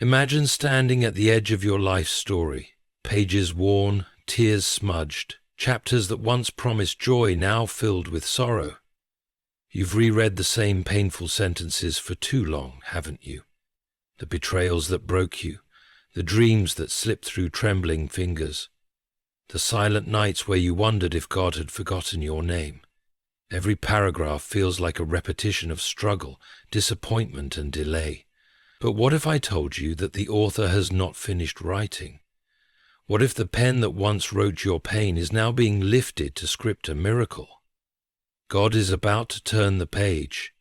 Imagine standing at the edge of your life story, pages worn, tears smudged, chapters that once promised joy now filled with sorrow. You've reread the same painful sentences for too long, haven't you? The betrayals that broke you, the dreams that slipped through trembling fingers, the silent nights where you wondered if God had forgotten your name. Every paragraph feels like a repetition of struggle, disappointment, and delay. But what if I told you that the author has not finished writing? What if the pen that once wrote your pain is now being lifted to script a miracle? God is about to turn the page,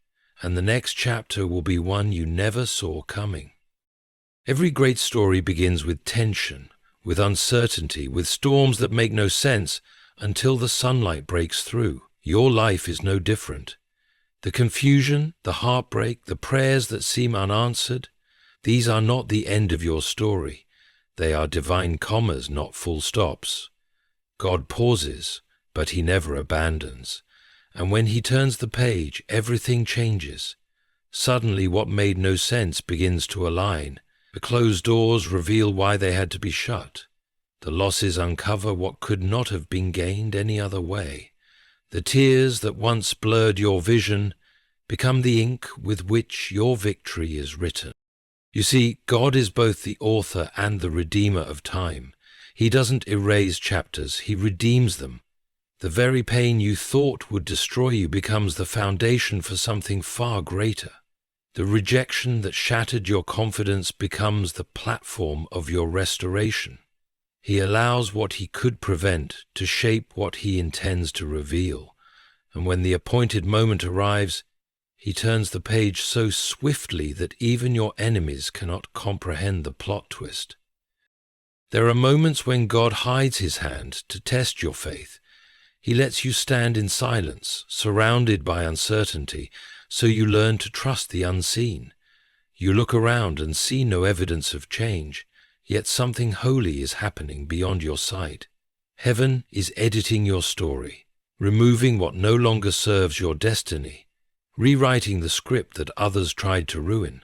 and the next chapter will be one you never saw coming. Every great story begins with tension, with uncertainty, with storms that make no sense until the sunlight breaks through. Your life is no different. The confusion, the heartbreak, the prayers that seem unanswered, these are not the end of your story. They are divine commas, not full stops. God pauses, but he never abandons. And when he turns the page, everything changes. Suddenly what made no sense begins to align. The closed doors reveal why they had to be shut. The losses uncover what could not have been gained any other way. The tears that once blurred your vision become the ink with which your victory is written. You see, God is both the author and the redeemer of time. He doesn't erase chapters, he redeems them. The very pain you thought would destroy you becomes the foundation for something far greater. The rejection that shattered your confidence becomes the platform of your restoration. He allows what he could prevent to shape what he intends to reveal, and when the appointed moment arrives, he turns the page so swiftly that even your enemies cannot comprehend the plot twist. There are moments when God hides his hand to test your faith. He lets you stand in silence, surrounded by uncertainty, so you learn to trust the unseen. You look around and see no evidence of change, yet something holy is happening beyond your sight. Heaven is editing your story, removing what no longer serves your destiny, rewriting the script that others tried to ruin.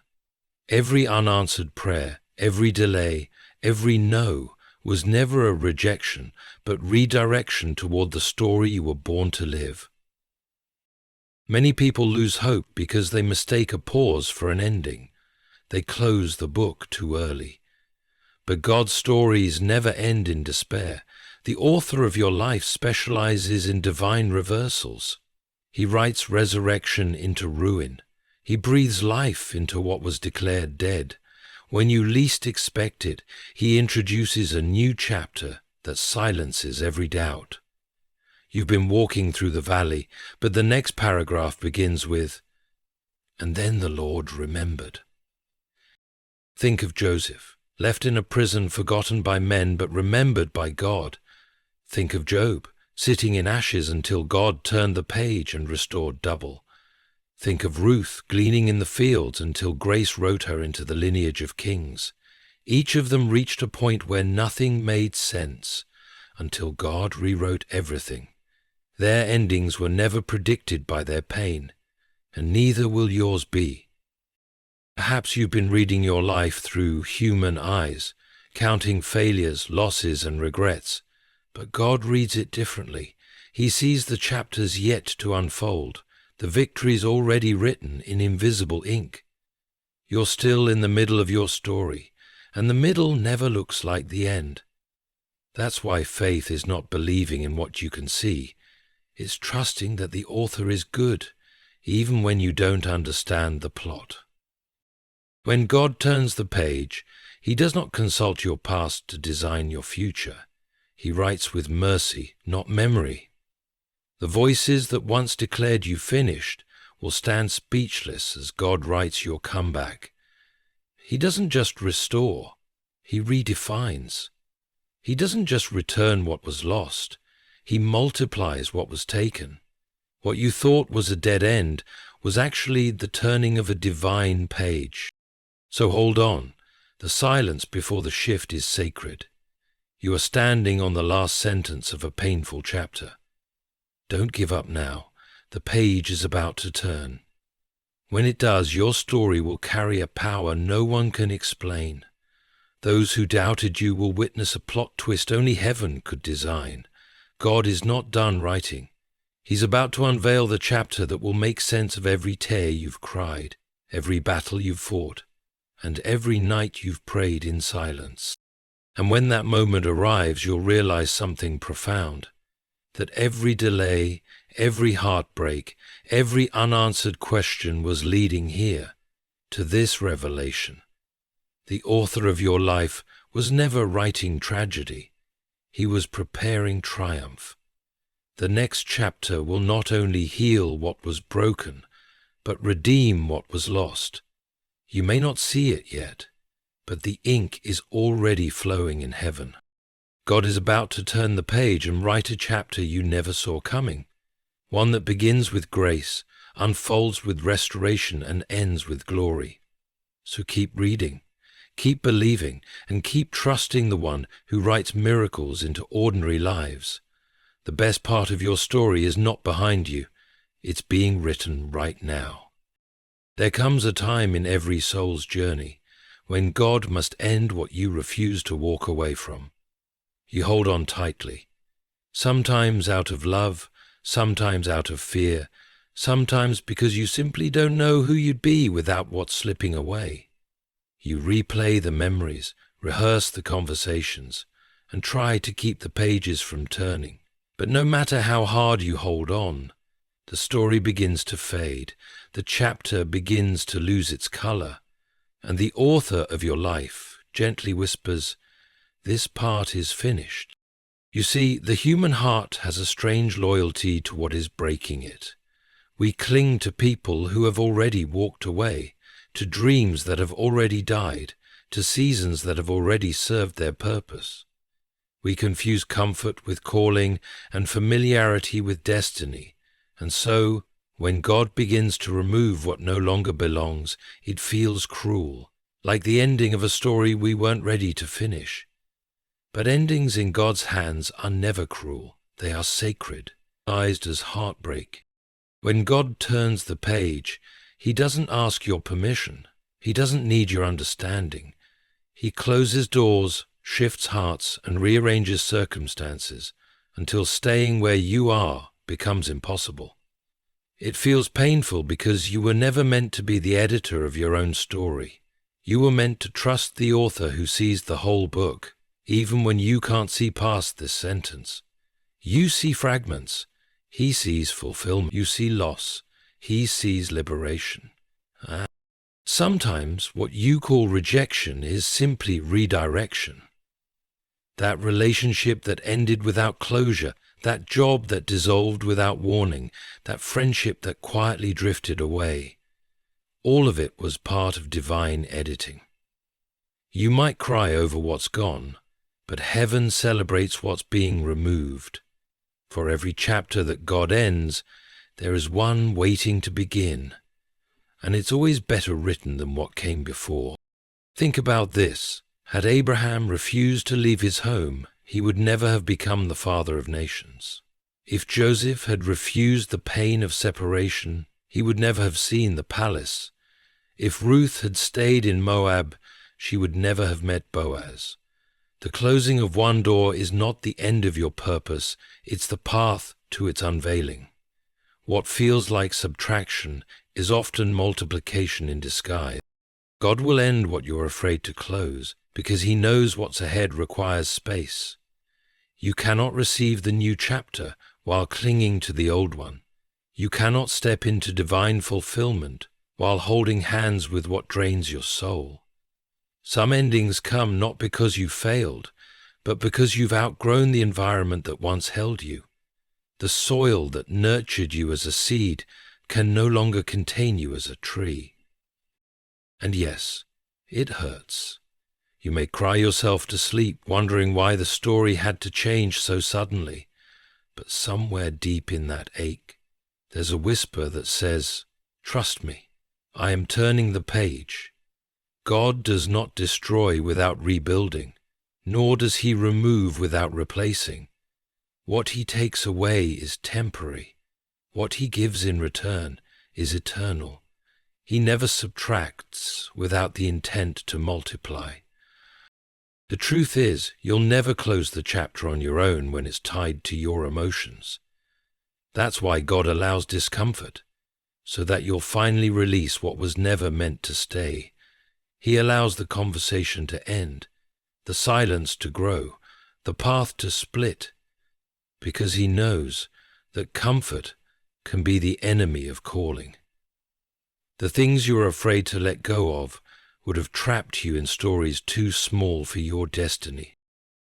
Every unanswered prayer, every delay, every no was never a rejection, but redirection toward the story you were born to live. Many people lose hope because they mistake a pause for an ending. They close the book too early. But God's stories never end in despair. The author of your life specializes in divine reversals. He writes resurrection into ruin. He breathes life into what was declared dead. When you least expect it, he introduces a new chapter that silences every doubt. You've been walking through the valley, but the next paragraph begins with, "And then the Lord remembered." Think of Joseph, left in a prison, forgotten by men, but remembered by God. Think of Job, sitting in ashes until God turned the page and restored double. Think of Ruth, gleaning in the fields until grace wrote her into the lineage of kings. Each of them reached a point where nothing made sense, until God rewrote everything. Their endings were never predicted by their pain, and neither will yours be. Perhaps you've been reading your life through human eyes, counting failures, losses, and regrets, but God reads it differently. He sees the chapters yet to unfold, the victories already written in invisible ink. You're still in the middle of your story, and the middle never looks like the end. That's why faith is not believing in what you can see. It's trusting that the author is good, even when you don't understand the plot. When God turns the page, he does not consult your past to design your future. He writes with mercy, not memory. The voices that once declared you finished will stand speechless as God writes your comeback. He doesn't just restore, he redefines. He doesn't just return what was lost, he multiplies what was taken. What you thought was a dead end was actually the turning of a divine page. So hold on, the silence before the shift is sacred. You are standing on the last sentence of a painful chapter. Don't give up now, the page is about to turn. When it does, your story will carry a power no one can explain. Those who doubted you will witness a plot twist only heaven could design. God is not done writing. He's about to unveil the chapter that will make sense of every tear you've cried, every battle you've fought, and every night you've prayed in silence. And when that moment arrives, you'll realize something profound, that every delay, every heartbreak, every unanswered question was leading here, to this revelation. The author of your life was never writing tragedy. He was preparing triumph. The next chapter will not only heal what was broken, but redeem what was lost. You may not see it yet, but the ink is already flowing in heaven. God is about to turn the page and write a chapter you never saw coming, one that begins with grace, unfolds with restoration, and ends with glory. So keep reading, keep believing, and keep trusting the one who writes miracles into ordinary lives. The best part of your story is not behind you, it's being written right now. There comes a time in every soul's journey when God must end what you refuse to walk away from. You hold on tightly, sometimes out of love, sometimes out of fear, sometimes because you simply don't know who you'd be without what's slipping away. You replay the memories, rehearse the conversations, and try to keep the pages from turning. But no matter how hard you hold on, the story begins to fade, the chapter begins to lose its color, and the author of your life gently whispers, "This part is finished." You see, the human heart has a strange loyalty to what is breaking it. We cling to people who have already walked away, to dreams that have already died, to seasons that have already served their purpose. We confuse comfort with calling and familiarity with destiny, and so, when God begins to remove what no longer belongs, it feels cruel, like the ending of a story we weren't ready to finish. But endings in God's hands are never cruel. They are sacred, recognized as heartbreak. When God turns the page, He doesn't ask your permission. He doesn't need your understanding. He closes doors, shifts hearts, and rearranges circumstances until staying where you are becomes impossible. It feels painful because you were never meant to be the editor of your own story. You were meant to trust the author who sees the whole book, even when you can't see past this sentence. You see fragments. He sees fulfillment. You see loss. He sees liberation. Sometimes what you call rejection is simply redirection. That relationship that ended without closure, that job that dissolved without warning, that friendship that quietly drifted away. All of it was part of divine editing. You might cry over what's gone, but heaven celebrates what's being removed. For every chapter that God ends, there is one waiting to begin, and it's always better written than what came before. Think about this. Had Abraham refused to leave his home, he would never have become the father of nations. If Joseph had refused the pain of separation, he would never have seen the palace. If Ruth had stayed in Moab, she would never have met Boaz. The closing of one door is not the end of your purpose, it's the path to its unveiling. What feels like subtraction is often multiplication in disguise. God will end what you're afraid to close, because He knows what's ahead requires space. You cannot receive the new chapter while clinging to the old one. You cannot step into divine fulfillment while holding hands with what drains your soul. Some endings come not because you failed, but because you've outgrown the environment that once held you. The soil that nurtured you as a seed can no longer contain you as a tree. And yes, it hurts. You may cry yourself to sleep, wondering why the story had to change so suddenly. But somewhere deep in that ache, there's a whisper that says, "Trust me, I am turning the page." God does not destroy without rebuilding, nor does He remove without replacing. What He takes away is temporary. What He gives in return is eternal. He never subtracts without the intent to multiply. The truth is, you'll never close the chapter on your own when it's tied to your emotions. That's why God allows discomfort, so that you'll finally release what was never meant to stay. He allows the conversation to end, the silence to grow, the path to split, because He knows that comfort can be the enemy of calling. The things you are afraid to let go of would have trapped you in stories too small for your destiny.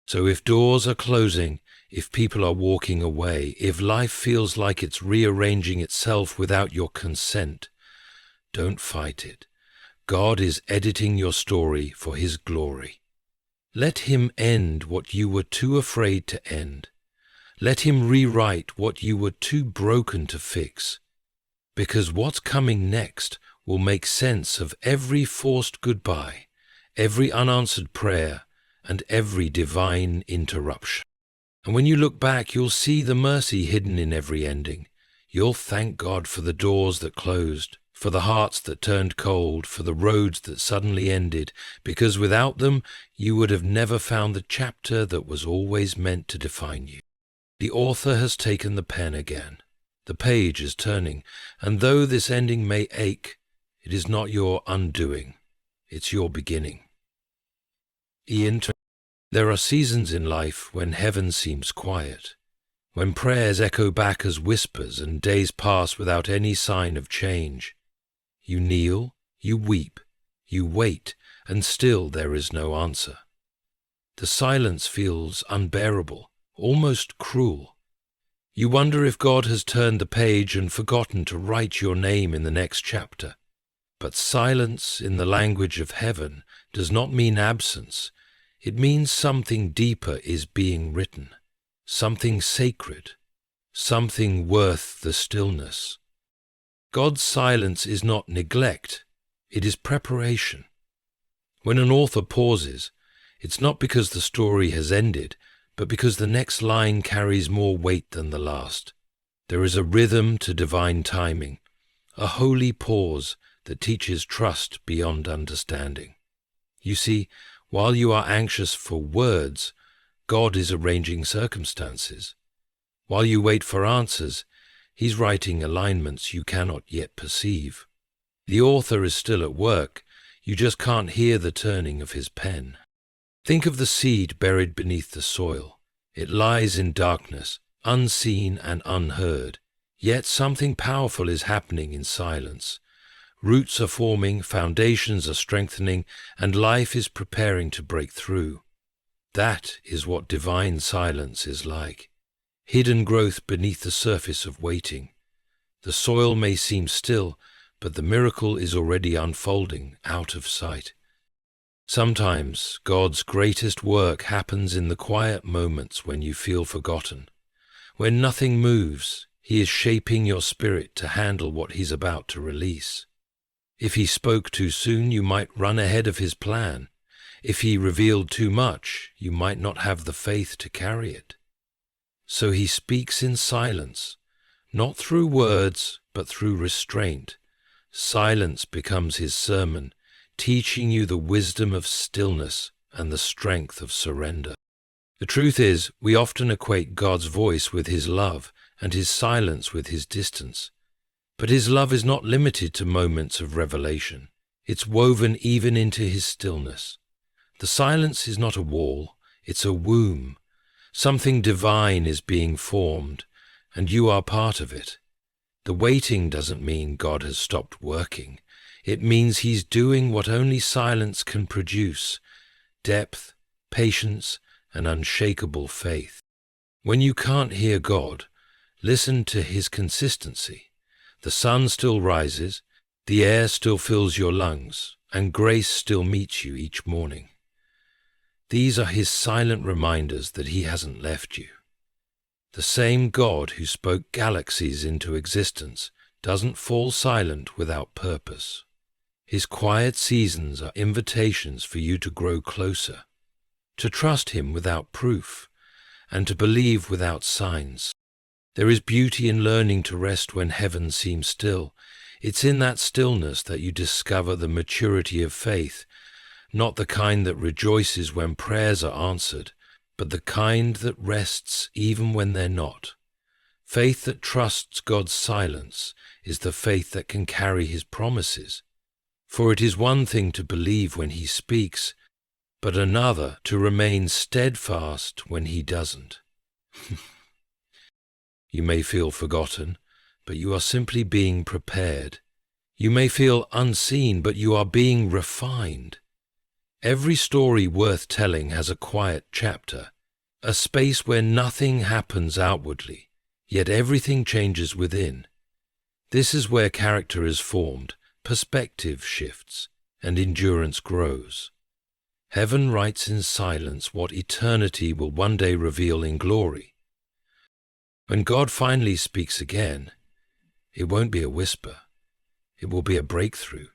So if doors are closing, if people are walking away, if life feels like it's rearranging itself without your consent, don't fight it. God is editing your story for His glory. Let Him end what you were too afraid to end. Let Him rewrite what you were too broken to fix. Because what's coming next will make sense of every forced goodbye, every unanswered prayer, and every divine interruption. And when you look back, you'll see the mercy hidden in every ending. You'll thank God for the doors that closed, for the hearts that turned cold, for the roads that suddenly ended, because without them, you would have never found the chapter that was always meant to define you. The author has taken the pen again. The page is turning, and though this ending may ache, it is not your undoing, it's your beginning. Ian, there are seasons in life when heaven seems quiet, when prayers echo back as whispers and days pass without any sign of change. You kneel, you weep, you wait, and still there is no answer. The silence feels unbearable, almost cruel. You wonder if God has turned the page and forgotten to write your name in the next chapter. But silence in the language of heaven does not mean absence. It means something deeper is being written, something sacred, something worth the stillness. God's silence is not neglect, it is preparation. When an author pauses, it's not because the story has ended, but because the next line carries more weight than the last. There is a rhythm to divine timing, a holy pause that teaches trust beyond understanding. You see, while you are anxious for words, God is arranging circumstances. While you wait for answers, He's writing alignments you cannot yet perceive. The author is still at work, you just can't hear the turning of his pen. Think of the seed buried beneath the soil. It lies in darkness, unseen and unheard, yet something powerful is happening in silence. Roots are forming, foundations are strengthening, and life is preparing to break through. That is what divine silence is like. Hidden growth beneath the surface of waiting. The soil may seem still, but the miracle is already unfolding out of sight. Sometimes God's greatest work happens in the quiet moments when you feel forgotten. When nothing moves, He is shaping your spirit to handle what He's about to release. If He spoke too soon, you might run ahead of His plan. If He revealed too much, you might not have the faith to carry it. So He speaks in silence, not through words, but through restraint. Silence becomes His sermon, teaching you the wisdom of stillness and the strength of surrender. The truth is, we often equate God's voice with His love and His silence with His distance. But His love is not limited to moments of revelation. It's woven even into His stillness. The silence is not a wall, it's a womb. Something divine is being formed, and you are part of it. The waiting doesn't mean God has stopped working. It means He's doing what only silence can produce: depth, patience, and unshakable faith. When you can't hear God, listen to His consistency. The sun still rises, the air still fills your lungs, and grace still meets you each morning. These are His silent reminders that He hasn't left you. The same God who spoke galaxies into existence doesn't fall silent without purpose. His quiet seasons are invitations for you to grow closer, to trust Him without proof, and to believe without signs. There is beauty in learning to rest when heaven seems still, It's in that stillness that you discover the maturity of faith, not the kind that rejoices when prayers are answered, but the kind that rests even when they're not. Faith that trusts God's silence is the faith that can carry his promises. For it is one thing to believe when he speaks, but another to remain steadfast when he doesn't. You may feel forgotten, but you are simply being prepared. You may feel unseen, but you are being refined. Every story worth telling has a quiet chapter, a space where nothing happens outwardly, yet everything changes within. This is where character is formed, perspective shifts, and endurance grows. Heaven writes in silence what eternity will one day reveal in glory. When God finally speaks again, it won't be a whisper, it will be a breakthrough.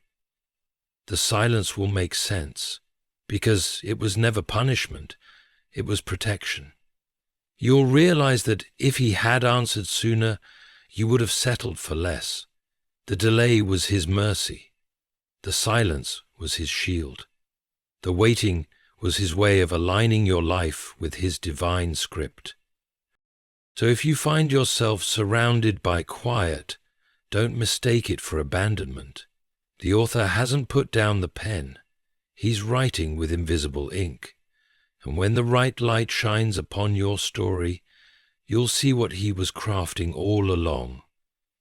The silence will make sense, because it was never punishment, it was protection. You'll realize that if he had answered sooner, you would have settled for less. The delay was his mercy. The silence was his shield. The waiting was his way of aligning your life with his divine script. So if you find yourself surrounded by quiet, don't mistake it for abandonment. The author hasn't put down the pen. He's writing with invisible ink. And when the right light shines upon your story, you'll see what he was crafting all along.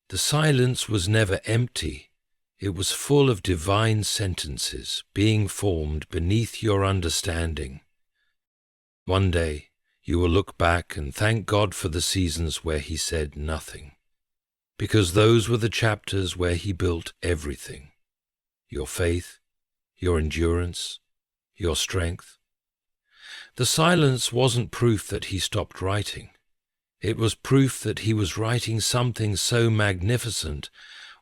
The silence was never empty. It was full of divine sentences being formed beneath your understanding. One day, you will look back and thank God for the seasons where he said nothing, because those were the chapters where he built everything. Your faith, your endurance, your strength. The silence wasn't proof that he stopped writing. It was proof that he was writing something so magnificent,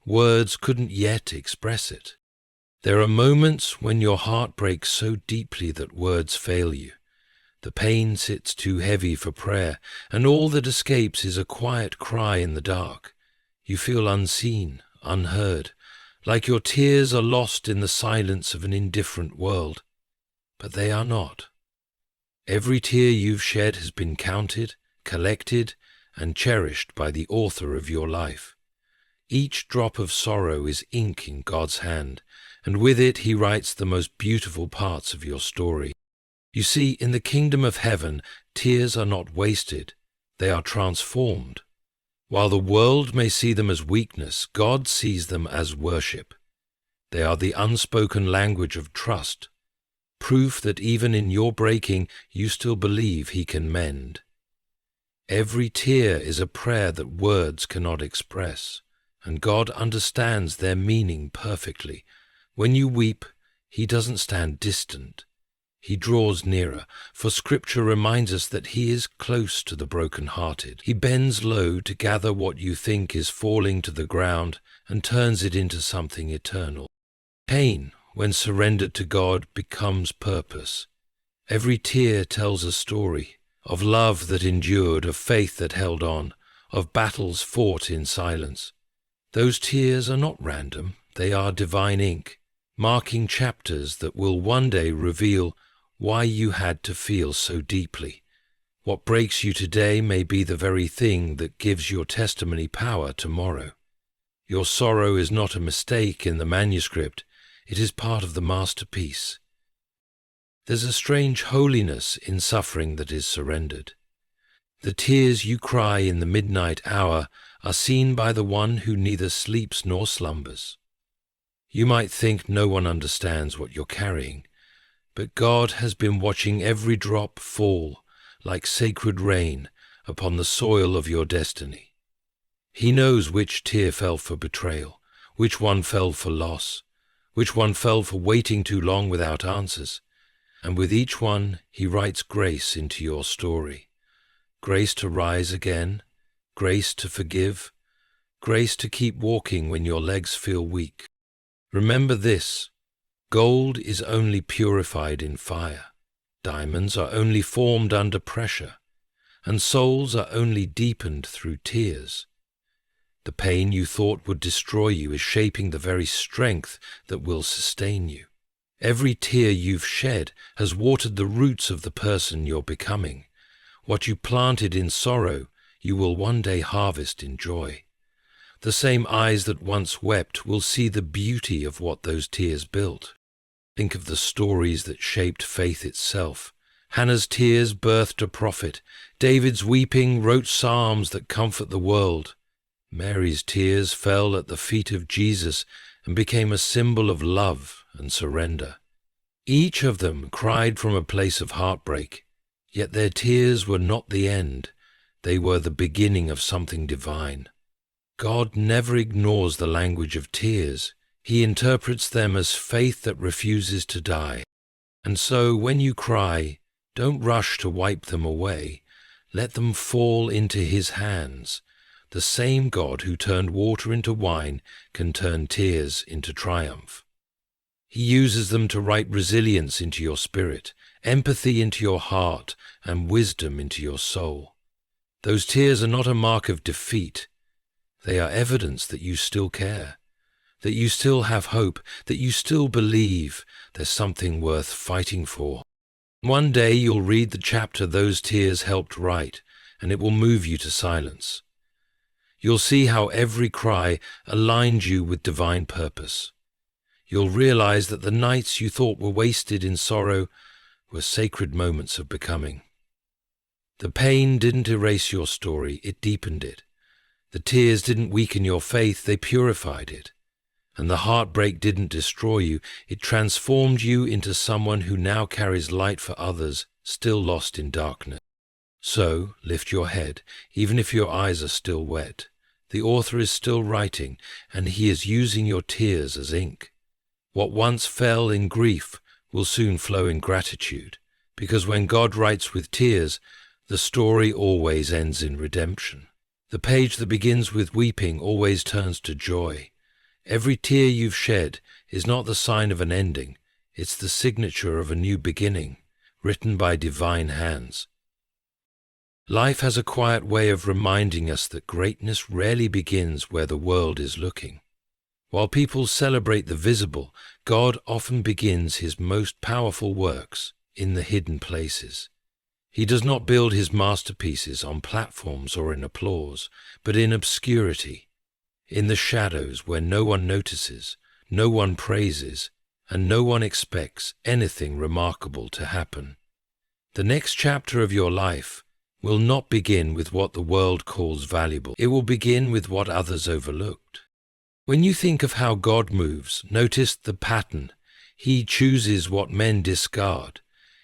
words couldn't yet express it. There are moments when your heart breaks so deeply that words fail you. The pain sits too heavy for prayer, and all that escapes is a quiet cry in the dark. You feel unseen, unheard, like your tears are lost in the silence of an indifferent world. But they are not. Every tear you've shed has been counted, collected, and cherished by the author of your life. Each drop of sorrow is ink in God's hand, and with it he writes the most beautiful parts of your story. You see, in the kingdom of heaven, tears are not wasted, they are transformed. While the world may see them as weakness, God sees them as worship. They are the unspoken language of trust, proof that even in your breaking, you still believe he can mend. Every tear is a prayer that words cannot express, and God understands their meaning perfectly. When you weep, he doesn't stand distant. He draws nearer, for Scripture reminds us that he is close to the broken-hearted. He bends low to gather what you think is falling to the ground and turns it into something eternal. Pain, when surrendered to God, becomes purpose. Every tear tells a story of love that endured, of faith that held on, of battles fought in silence. Those tears are not random, they are divine ink, marking chapters that will one day reveal why you had to feel so deeply. What breaks you today may be the very thing that gives your testimony power tomorrow. Your sorrow is not a mistake in the manuscript, it is part of the masterpiece. There's a strange holiness in suffering that is surrendered. The tears you cry in the midnight hour are seen by the one who neither sleeps nor slumbers. You might think no one understands what you're carrying, but God has been watching every drop fall like sacred rain upon the soil of your destiny. He knows which tear fell for betrayal, which one fell for loss, which one fell for waiting too long without answers, and with each one he writes grace into your story. Grace to rise again, grace to forgive, grace to keep walking when your legs feel weak. Remember this, gold is only purified in fire, diamonds are only formed under pressure, and souls are only deepened through tears. The pain you thought would destroy you is shaping the very strength that will sustain you. Every tear you've shed has watered the roots of the person you're becoming. What you planted in sorrow, you will one day harvest in joy. The same eyes that once wept will see the beauty of what those tears built. Think of the stories that shaped faith itself. Hannah's tears birthed a prophet. David's weeping wrote psalms that comfort the world. Mary's tears fell at the feet of Jesus and became a symbol of love and surrender. Each of them cried from a place of heartbreak, yet their tears were not the end. They were the beginning of something divine. God never ignores the language of tears. He interprets them as faith that refuses to die. And so when you cry, don't rush to wipe them away. Let them fall into His hands. The same God who turned water into wine can turn tears into triumph. He uses them to write resilience into your spirit, empathy into your heart, and wisdom into your soul. Those tears are not a mark of defeat. They are evidence that you still care, that you still have hope, that you still believe there's something worth fighting for. One day you'll read the chapter those tears helped write, and it will move you to silence. You'll see how every cry aligned you with divine purpose. You'll realize that the nights you thought were wasted in sorrow were sacred moments of becoming. The pain didn't erase your story, it deepened it. The tears didn't weaken your faith, they purified it. And the heartbreak didn't destroy you, it transformed you into someone who now carries light for others, still lost in darkness. So, lift your head, even if your eyes are still wet. The author is still writing, and he is using your tears as ink. What once fell in grief will soon flow in gratitude, because when God writes with tears, the story always ends in redemption. The page that begins with weeping always turns to joy. Every tear you've shed is not the sign of an ending, it's the signature of a new beginning, written by divine hands. Life has a quiet way of reminding us that greatness rarely begins where the world is looking. While people celebrate the visible, God often begins His most powerful works in the hidden places. He does not build His masterpieces on platforms or in applause, but in obscurity, in the shadows where no one notices, no one praises, and no one expects anything remarkable to happen. The next chapter of your life will not begin with what the world calls valuable. It will begin with what others overlooked. When you think of how God moves, notice the pattern. He chooses what men discard.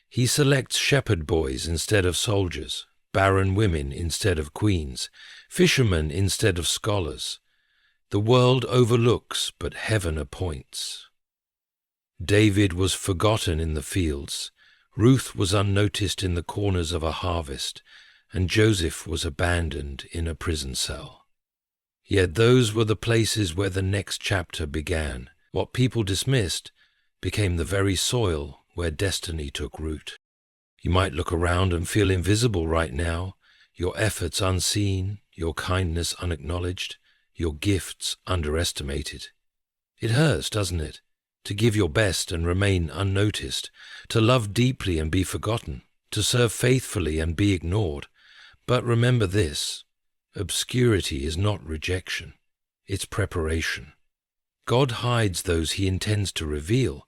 He selects shepherd boys instead of soldiers, barren women instead of queens, fishermen instead of scholars. The world overlooks, but heaven appoints. David was forgotten in the fields. Ruth was unnoticed in the corners of a harvest, and Joseph was abandoned in a prison cell. Yet those were the places where the next chapter began. What people dismissed became the very soil where destiny took root. You might look around and feel invisible right now, your efforts unseen, your kindness unacknowledged, your gifts underestimated. It hurts, doesn't it, to give your best and remain unnoticed, to love deeply and be forgotten, to serve faithfully and be ignored. But remember this, obscurity is not rejection, it's preparation. God hides those He intends to reveal.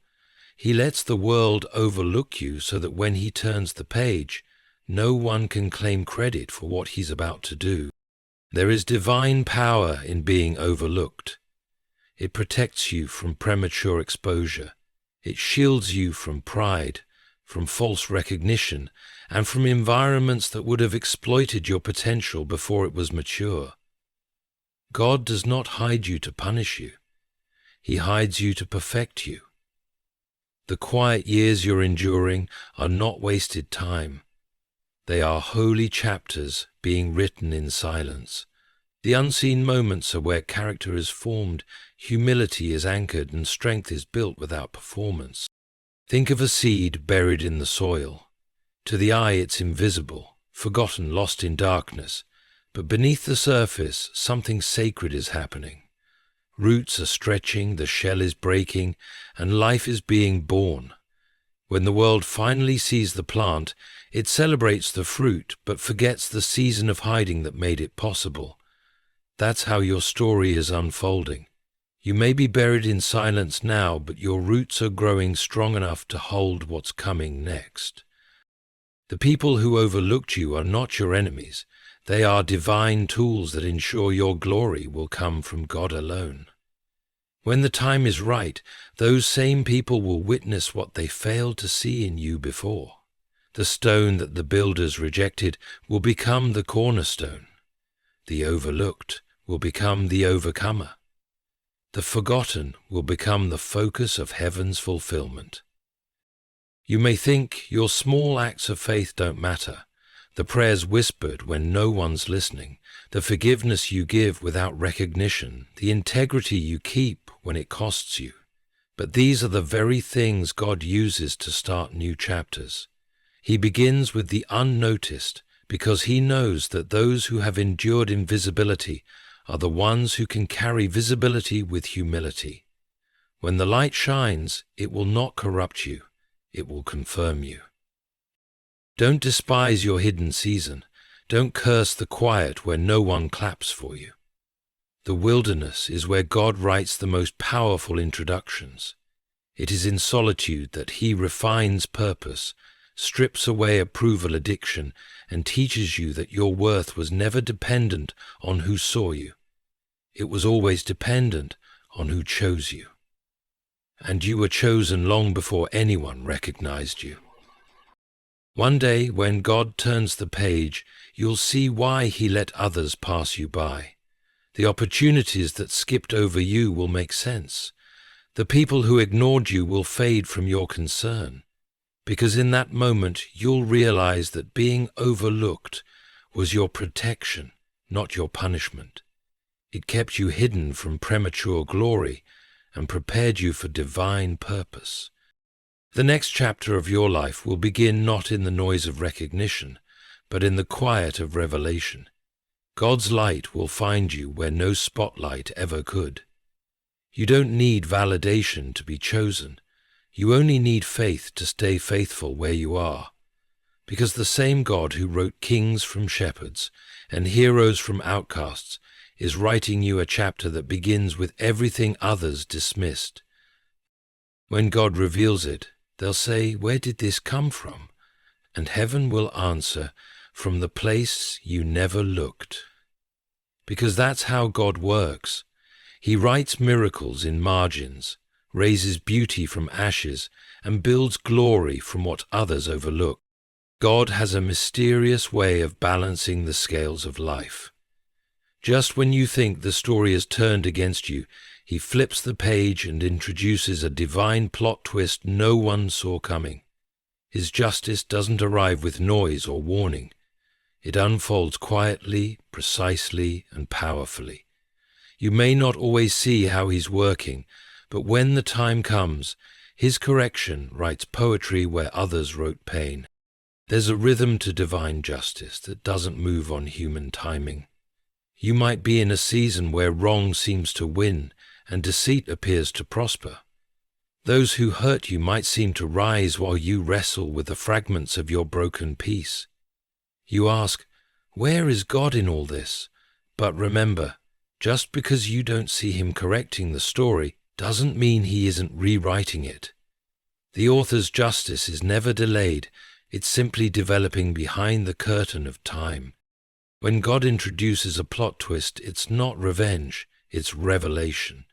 He lets the world overlook you so that when He turns the page, no one can claim credit for what He's about to do. There is divine power in being overlooked. It protects you from premature exposure. It shields you from pride, from false recognition, and from environments that would have exploited your potential before it was mature. God does not hide you to punish you. He hides you to perfect you. The quiet years you're enduring are not wasted time. They are holy chapters being written in silence. The unseen moments are where character is formed, humility is anchored, and strength is built without performance. Think of a seed buried in the soil. To the eye it's invisible, forgotten, lost in darkness. But beneath the surface, something sacred is happening. Roots are stretching, the shell is breaking, and life is being born. When the world finally sees the plant, it celebrates the fruit, but forgets the season of hiding that made it possible. That's how your story is unfolding. You may be buried in silence now, but your roots are growing strong enough to hold what's coming next. The people who overlooked you are not your enemies. They are divine tools that ensure your glory will come from God alone. When the time is right, those same people will witness what they failed to see in you before. The stone that the builders rejected will become the cornerstone. The overlooked will become the overcomer. The forgotten will become the focus of heaven's fulfillment. You may think your small acts of faith don't matter, the prayers whispered when no one's listening, the forgiveness you give without recognition, the integrity you keep when it costs you. But these are the very things God uses to start new chapters. He begins with the unnoticed because he knows that those who have endured invisibility are the ones who can carry visibility with humility. When the light shines, it will not corrupt you, it will confirm you. Don't despise your hidden season. Don't curse the quiet where no one claps for you. The wilderness is where God writes the most powerful introductions. It is in solitude that he refines purpose, strips away approval addiction, and teaches you that your worth was never dependent on who saw you. It was always dependent on who chose you. And you were chosen long before anyone recognized you. One day, when God turns the page, you'll see why he let others pass you by. The opportunities that skipped over you will make sense. The people who ignored you will fade from your concern. Because in that moment, you'll realize that being overlooked was your protection, not your punishment. It kept you hidden from premature glory and prepared you for divine purpose. The next chapter of your life will begin not in the noise of recognition, but in the quiet of revelation. God's light will find you where no spotlight ever could. You don't need validation to be chosen. You only need faith to stay faithful where you are. Because the same God who wrote kings from shepherds and heroes from outcasts is writing you a chapter that begins with everything others dismissed. When God reveals it, they'll say, "Where did this come from?" And heaven will answer, "From the place you never looked." Because that's how God works. He writes miracles in margins, raises beauty from ashes, and builds glory from what others overlook. God has a mysterious way of balancing the scales of life. Just when you think the story has turned against you, he flips the page and introduces a divine plot twist no one saw coming. His justice doesn't arrive with noise or warning. It unfolds quietly, precisely, and powerfully. You may not always see how he's working, but when the time comes, his correction writes poetry where others wrote pain. There's a rhythm to divine justice that doesn't move on human timing. You might be in a season where wrong seems to win and deceit appears to prosper. Those who hurt you might seem to rise while you wrestle with the fragments of your broken peace. You ask, "Where is God in all this?" But remember, just because you don't see him correcting the story doesn't mean he isn't rewriting it. The author's justice is never delayed, it's simply developing behind the curtain of time. When God introduces a plot twist, it's not revenge, it's revelation.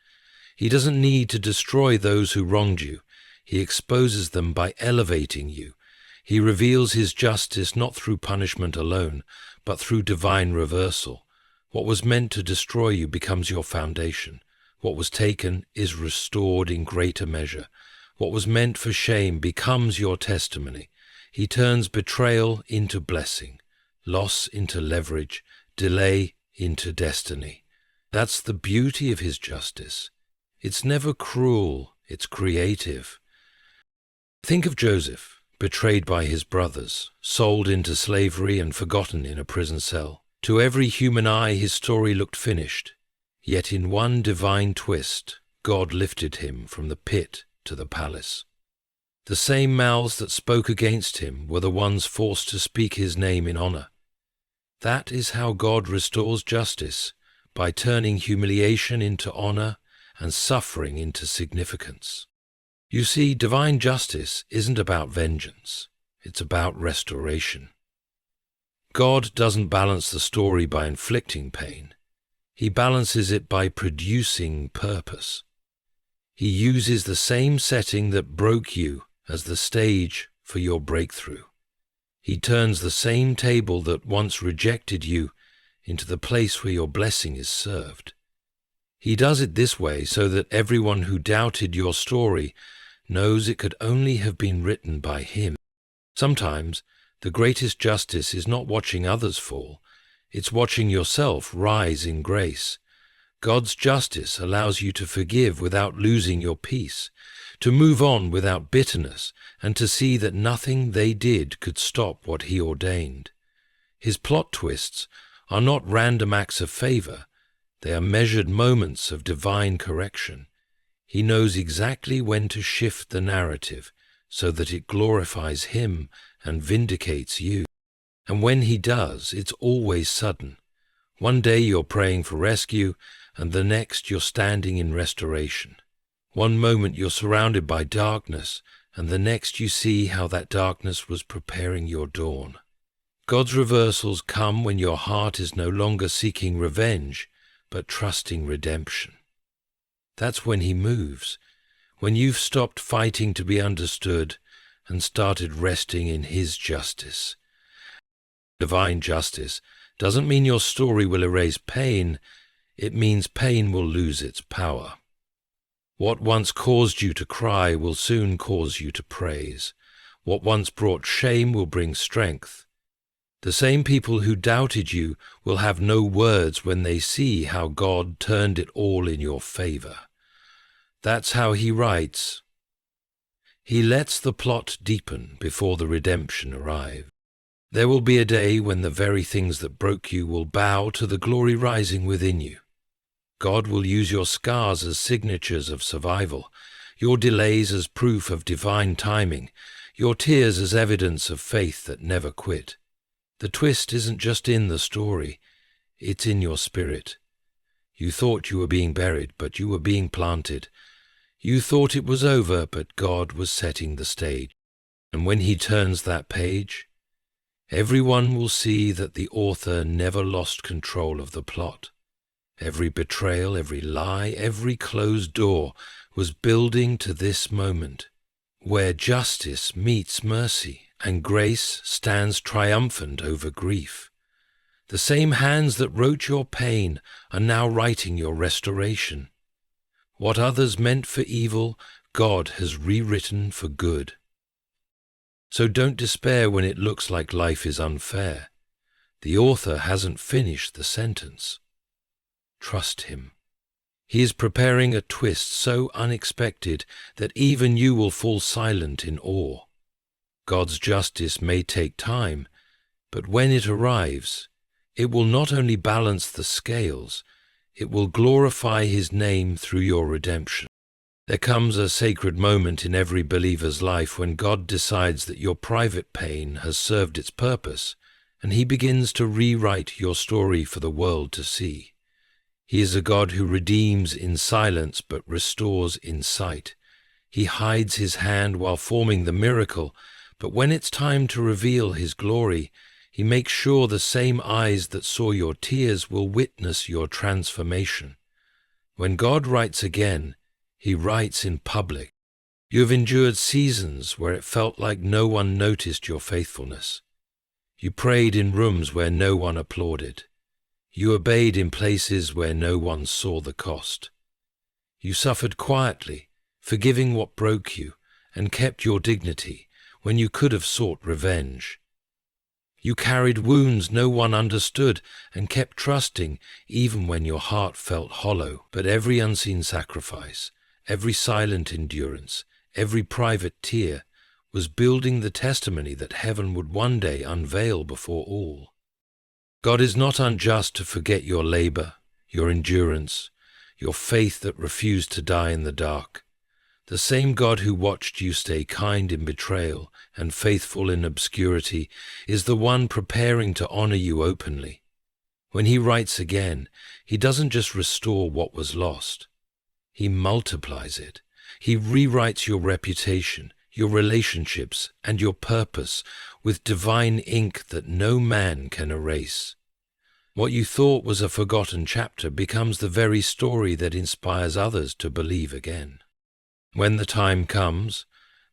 He doesn't need to destroy those who wronged you. He exposes them by elevating you. He reveals his justice not through punishment alone, but through divine reversal. What was meant to destroy you becomes your foundation. What was taken is restored in greater measure. What was meant for shame becomes your testimony. He turns betrayal into blessing, loss into leverage, delay into destiny. That's the beauty of his justice. It's never cruel, it's creative. Think of Joseph, betrayed by his brothers, sold into slavery and forgotten in a prison cell. To every human eye his story looked finished, yet in one divine twist, God lifted him from the pit to the palace. The same mouths that spoke against him were the ones forced to speak his name in honor. That is how God restores justice, by turning humiliation into honor and suffering into significance. You see, divine justice isn't about vengeance, it's about restoration. God doesn't balance the story by inflicting pain. He balances it by producing purpose. He uses the same setting that broke you as the stage for your breakthrough. He turns the same table that once rejected you into the place where your blessing is served. He does it this way so that everyone who doubted your story knows it could only have been written by him. Sometimes the greatest justice is not watching others fall, it's watching yourself rise in grace. God's justice allows you to forgive without losing your peace, to move on without bitterness, and to see that nothing they did could stop what he ordained. His plot twists are not random acts of favor, they are measured moments of divine correction. He knows exactly when to shift the narrative so that it glorifies him and vindicates you. And when he does, it's always sudden. One day you're praying for rescue, and the next you're standing in restoration. One moment you're surrounded by darkness, and the next you see how that darkness was preparing your dawn. God's reversals come when your heart is no longer seeking revenge, but trusting redemption. That's when he moves, when you've stopped fighting to be understood and started resting in his justice. Divine justice doesn't mean your story will erase pain, it means pain will lose its power. What once caused you to cry will soon cause you to praise. What once brought shame will bring strength. The same people who doubted you will have no words when they see how God turned it all in your favor. That's how he writes. He lets the plot deepen before the redemption arrives. There will be a day when the very things that broke you will bow to the glory rising within you. God will use your scars as signatures of survival, your delays as proof of divine timing, your tears as evidence of faith that never quit. The twist isn't just in the story, it's in your spirit. You thought you were being buried, but you were being planted. You thought it was over, but God was setting the stage. And when he turns that page, everyone will see that the author never lost control of the plot. Every betrayal, every lie, every closed door was building to this moment, where justice meets mercy and grace stands triumphant over grief. The same hands that wrote your pain are now writing your restoration. What others meant for evil, God has rewritten for good. So don't despair when it looks like life is unfair. The author hasn't finished the sentence. Trust him. He is preparing a twist so unexpected that even you will fall silent in awe. God's justice may take time, but when it arrives, it will not only balance the scales, it will glorify his name through your redemption. There comes a sacred moment in every believer's life when God decides that your private pain has served its purpose, and he begins to rewrite your story for the world to see. He is a God who redeems in silence but restores in sight. He hides his hand while forming the miracle, but when it's time to reveal his glory, he makes sure the same eyes that saw your tears will witness your transformation. When God writes again, he writes in public. You have endured seasons where it felt like no one noticed your faithfulness. You prayed in rooms where no one applauded. You obeyed in places where no one saw the cost. You suffered quietly, forgiving what broke you, and kept your dignity when you could have sought revenge. You carried wounds no one understood and kept trusting even when your heart felt hollow. But every unseen sacrifice, every silent endurance, every private tear was building the testimony that heaven would one day unveil before all. God is not unjust to forget your labor, your endurance, your faith that refused to die in the dark. The same God who watched you stay kind in betrayal and faithful in obscurity is the one preparing to honor you openly. When he writes again, he doesn't just restore what was lost. He multiplies it. He rewrites your reputation, your relationships, and your purpose with divine ink that no man can erase. What you thought was a forgotten chapter becomes the very story that inspires others to believe again. When the time comes,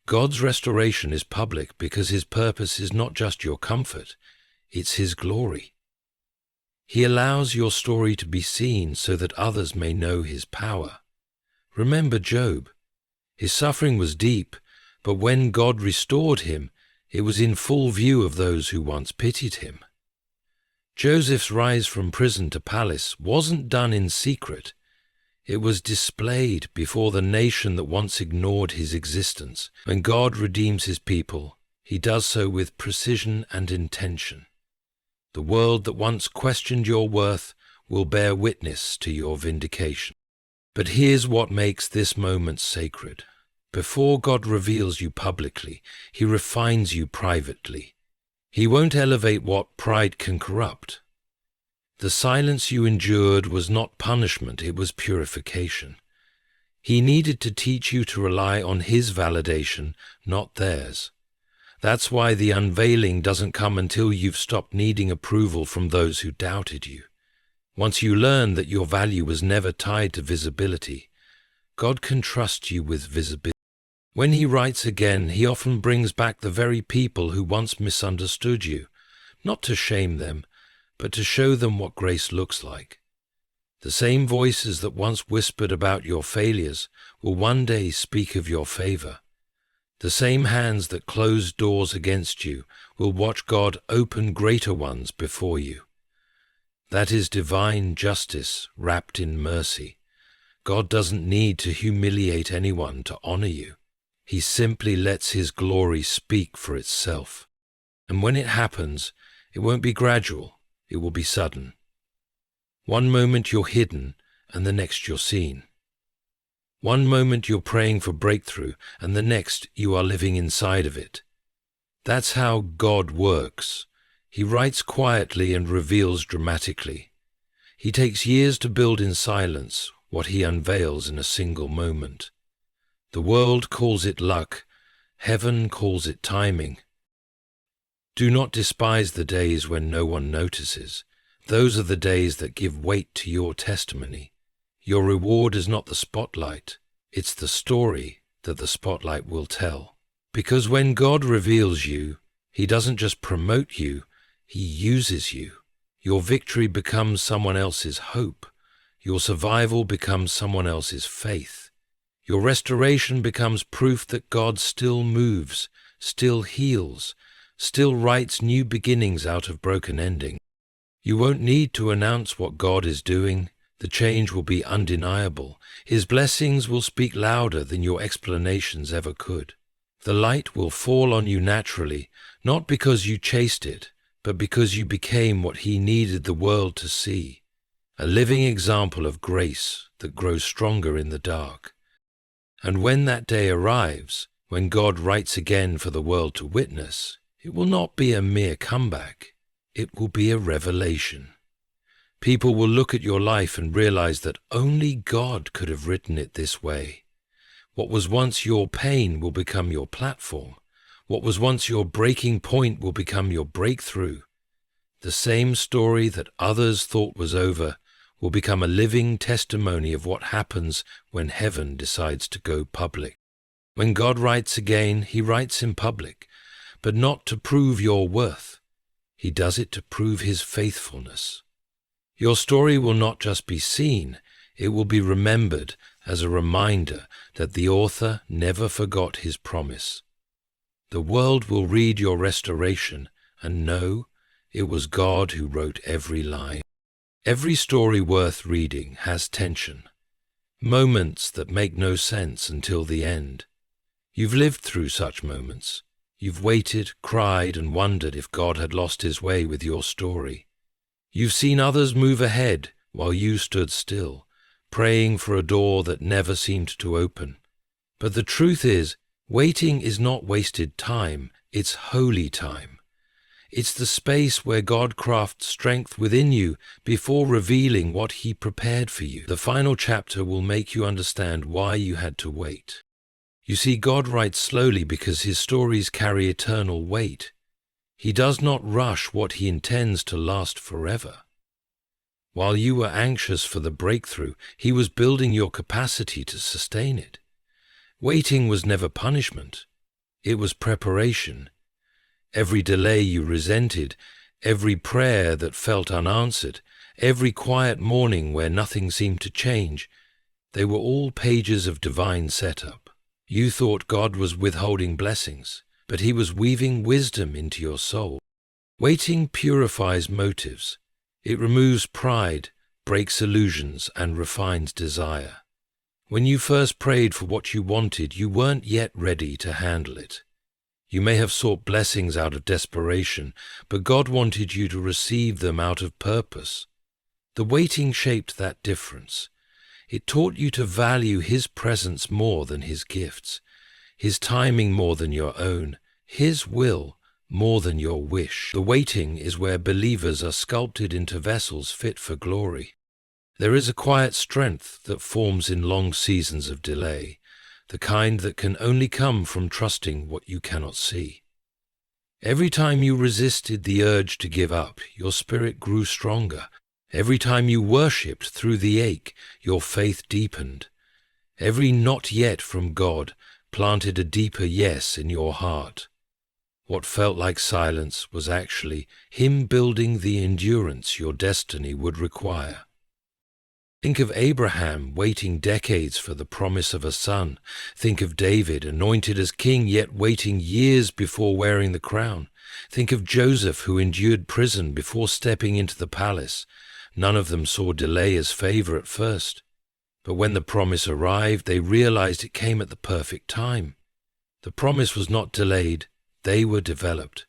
God's restoration is public because his purpose is not just your comfort, it's his glory. He allows your story to be seen so that others may know his power. Remember Job. His suffering was deep, but when God restored him, it was in full view of those who once pitied him. Joseph's rise from prison to palace wasn't done in secret. It was displayed before the nation that once ignored his existence. When God redeems his people, he does so with precision and intention. The world that once questioned your worth will bear witness to your vindication. But here's what makes this moment sacred. Before God reveals you publicly, he refines you privately. He won't elevate what pride can corrupt. The silence you endured was not punishment, it was purification. He needed to teach you to rely on his validation, not theirs. That's why the unveiling doesn't come until you've stopped needing approval from those who doubted you. Once you learn that your value was never tied to visibility, God can trust you with visibility. When he writes again, he often brings back the very people who once misunderstood you, not to shame them, but to show them what grace looks like. The same voices that once whispered about your failures will one day speak of your favor. The same hands that closed doors against you will watch God open greater ones before you. That is divine justice wrapped in mercy. God doesn't need to humiliate anyone to honor you. He simply lets his glory speak for itself. And when it happens, it won't be gradual, it will be sudden. One moment you're hidden, and the next you're seen. One moment you're praying for breakthrough, and the next you are living inside of it. That's how God works. He writes quietly and reveals dramatically. He takes years to build in silence what he unveils in a single moment. The world calls it luck, heaven calls it timing. Do not despise the days when no one notices. Those are the days that give weight to your testimony. Your reward is not the spotlight, it's the story that the spotlight will tell. Because when God reveals you, he doesn't just promote you, he uses you. Your victory becomes someone else's hope. Your survival becomes someone else's faith. Your restoration becomes proof that God still moves, still heals, still writes new beginnings out of broken endings. You won't need to announce what God is doing. The change will be undeniable. His blessings will speak louder than your explanations ever could. The light will fall on you naturally, not because you chased it, but because you became what he needed the world to see. A living example of grace that grows stronger in the dark. And when that day arrives, when God writes again for the world to witness, it will not be a mere comeback. It will be a revelation. People will look at your life and realize that only God could have written it this way. What was once your pain will become your platform. What was once your breaking point will become your breakthrough. The same story that others thought was over will become a living testimony of what happens when heaven decides to go public. When God writes again, he writes in public, but not to prove your worth. He does it to prove his faithfulness. Your story will not just be seen, it will be remembered as a reminder that the author never forgot his promise. The world will read your restoration and know it was God who wrote every line. Every story worth reading has tension, moments that make no sense until the end. You've lived through such moments. You've waited, cried, and wondered if God had lost his way with your story. You've seen others move ahead while you stood still, praying for a door that never seemed to open. But the truth is, waiting is not wasted time, it's holy time. It's the space where God crafts strength within you before revealing what He prepared for you. The final chapter will make you understand why you had to wait. You see, God writes slowly because His stories carry eternal weight. He does not rush what He intends to last forever. While you were anxious for the breakthrough, He was building your capacity to sustain it. Waiting was never punishment. It was preparation. Every delay you resented, every prayer that felt unanswered, every quiet morning where nothing seemed to change, they were all pages of divine setup. You thought God was withholding blessings, but He was weaving wisdom into your soul. Waiting purifies motives. It removes pride, breaks illusions, and refines desire. When you first prayed for what you wanted, you weren't yet ready to handle it. You may have sought blessings out of desperation, but God wanted you to receive them out of purpose. The waiting shaped that difference. It taught you to value His presence more than His gifts, His timing more than your own, His will more than your wish. The waiting is where believers are sculpted into vessels fit for glory. There is a quiet strength that forms in long seasons of delay, the kind that can only come from trusting what you cannot see. Every time you resisted the urge to give up, your spirit grew stronger. Every time you worshipped through the ache, your faith deepened. Every not yet from God planted a deeper yes in your heart. What felt like silence was actually Him building the endurance your destiny would require. Think of Abraham waiting decades for the promise of a son. Think of David, anointed as king, yet waiting years before wearing the crown. Think of Joseph, who endured prison before stepping into the palace. None of them saw delay as favor at first. But when the promise arrived, they realized it came at the perfect time. The promise was not delayed, they were developed.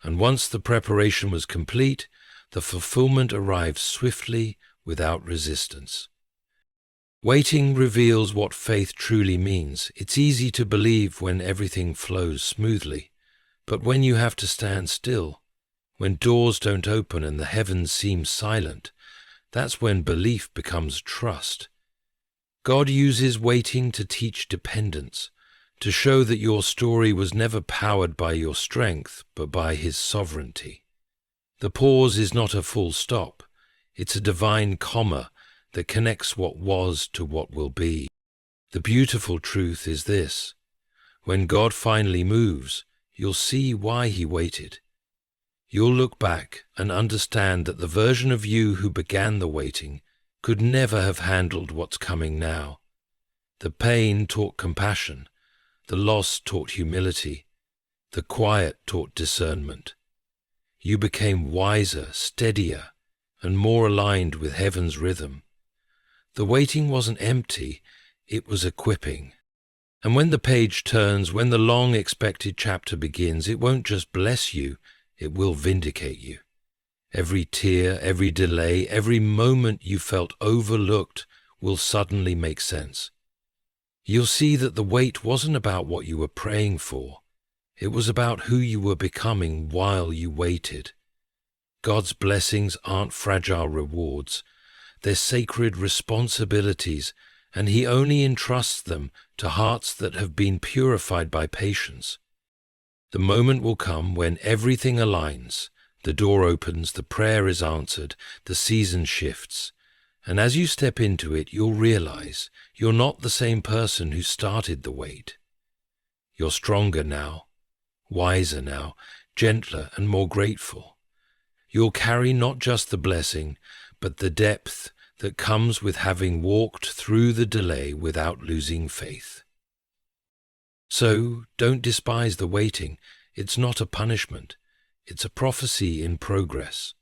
And once the preparation was complete, the fulfillment arrived swiftly, without resistance. Waiting reveals what faith truly means. It's easy to believe when everything flows smoothly, but when you have to stand still, when doors don't open and the heavens seem silent, that's when belief becomes trust. God uses waiting to teach dependence, to show that your story was never powered by your strength, but by His sovereignty. The pause is not a full stop. It's a divine comma that connects what was to what will be. The beautiful truth is this: when God finally moves, you'll see why He waited. You'll look back and understand that the version of you who began the waiting could never have handled what's coming now. The pain taught compassion, the loss taught humility, the quiet taught discernment. You became wiser, steadier, and more aligned with heaven's rhythm. The waiting wasn't empty, it was equipping. And when the page turns, when the long-expected chapter begins, it won't just bless you, it will vindicate you. Every tear, every delay, every moment you felt overlooked will suddenly make sense. You'll see that the wait wasn't about what you were praying for. It was about who you were becoming while you waited. God's blessings aren't fragile rewards. They're sacred responsibilities, and He only entrusts them to hearts that have been purified by patience. The moment will come when everything aligns, the door opens, the prayer is answered, the season shifts, and as you step into it, you'll realize you're not the same person who started the wait. You're stronger now, wiser now, gentler and more grateful. You'll carry not just the blessing, but the depth that comes with having walked through the delay without losing faith. So, don't despise the waiting. It's not a punishment. It's a prophecy in progress.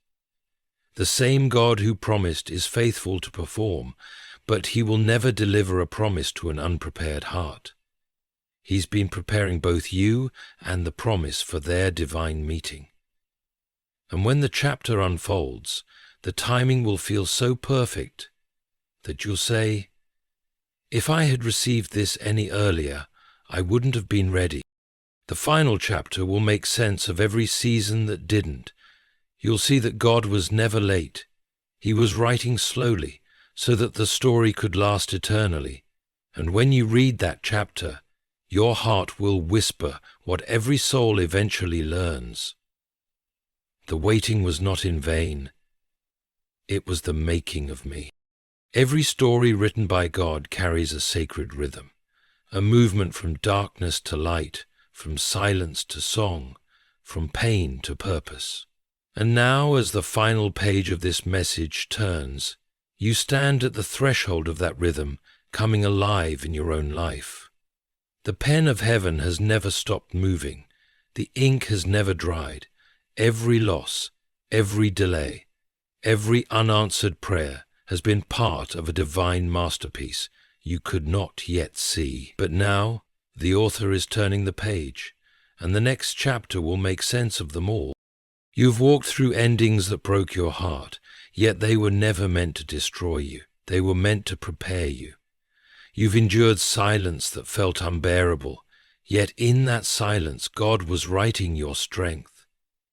The same God who promised is faithful to perform, but He will never deliver a promise to an unprepared heart. He's been preparing both you and the promise for their divine meeting. And when the chapter unfolds, the timing will feel so perfect that you'll say, "If I had received this any earlier, I wouldn't have been ready." The final chapter will make sense of every season that didn't. You'll see that God was never late. He was writing slowly so that the story could last eternally. And when you read that chapter, your heart will whisper what every soul eventually learns. The waiting was not in vain. It was the making of me. Every story written by God carries a sacred rhythm, a movement from darkness to light, from silence to song, from pain to purpose. And now, as the final page of this message turns, you stand at the threshold of that rhythm, coming alive in your own life. The pen of heaven has never stopped moving. The ink has never dried. Every loss, every delay, every unanswered prayer has been part of a divine masterpiece you could not yet see. But now, the author is turning the page, and the next chapter will make sense of them all. You've walked through endings that broke your heart, yet they were never meant to destroy you. They were meant to prepare you. You've endured silence that felt unbearable, yet in that silence God was writing your strength.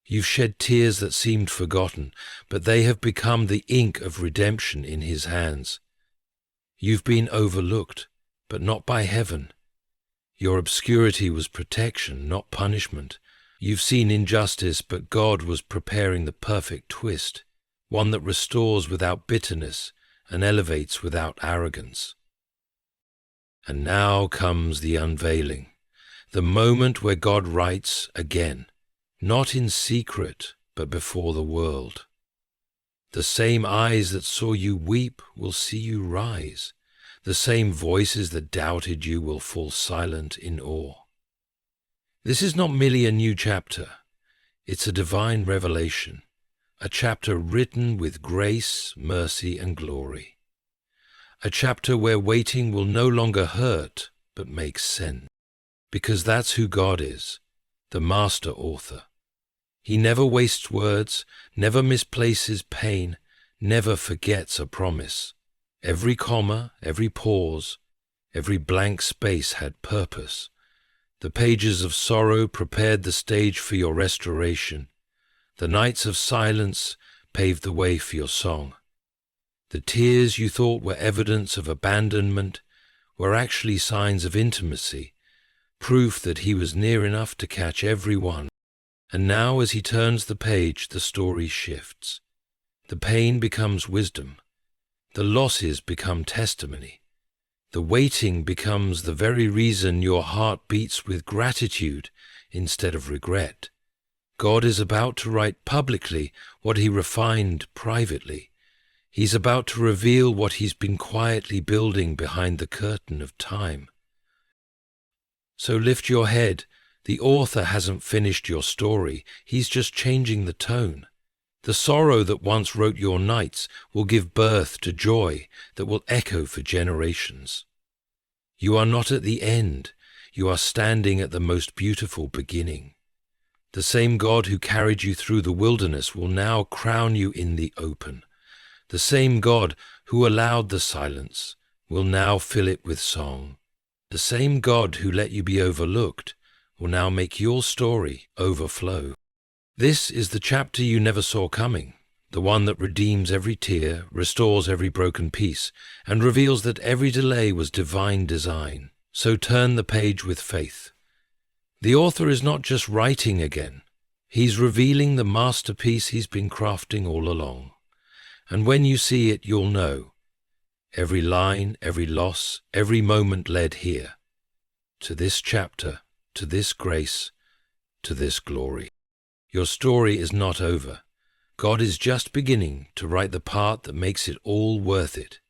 You've shed tears that seemed forgotten, but they have become the ink of redemption in His hands. You've been overlooked, but not by heaven. Your obscurity was protection, not punishment. You've seen injustice, but God was preparing the perfect twist, one that restores without bitterness and elevates without arrogance. And now comes the unveiling, the moment where God writes again, not in secret, but before the world. The same eyes that saw you weep will see you rise. The same voices that doubted you will fall silent in awe. This is not merely a new chapter. It's a divine revelation, a chapter written with grace, mercy, and glory. A chapter where waiting will no longer hurt, but make sense. Because that's who God is, the master author. He never wastes words, never misplaces pain, never forgets a promise. Every comma, every pause, every blank space had purpose. The pages of sorrow prepared the stage for your restoration. The nights of silence paved the way for your song. The tears you thought were evidence of abandonment were actually signs of intimacy, proof that He was near enough to catch every one. And now, as He turns the page, the story shifts. The pain becomes wisdom. The losses become testimony. The waiting becomes the very reason your heart beats with gratitude instead of regret. God is about to write publicly what He refined privately. He's about to reveal what He's been quietly building behind the curtain of time. So lift your head. The author hasn't finished your story. He's just changing the tone. The sorrow that once wrote your nights will give birth to joy that will echo for generations. You are not at the end. You are standing at the most beautiful beginning. The same God who carried you through the wilderness will now crown you in the open. The same God who allowed the silence will now fill it with song. The same God who let you be overlooked will now make your story overflow. This is the chapter you never saw coming, the one that redeems every tear, restores every broken piece, and reveals that every delay was divine design. So turn the page with faith. The author is not just writing again. He's revealing the masterpiece he's been crafting all along. And when you see it, you'll know. Every line, every loss, every moment led here. To this chapter, to this grace, to this glory. Your story is not over. God is just beginning to write the part that makes it all worth it.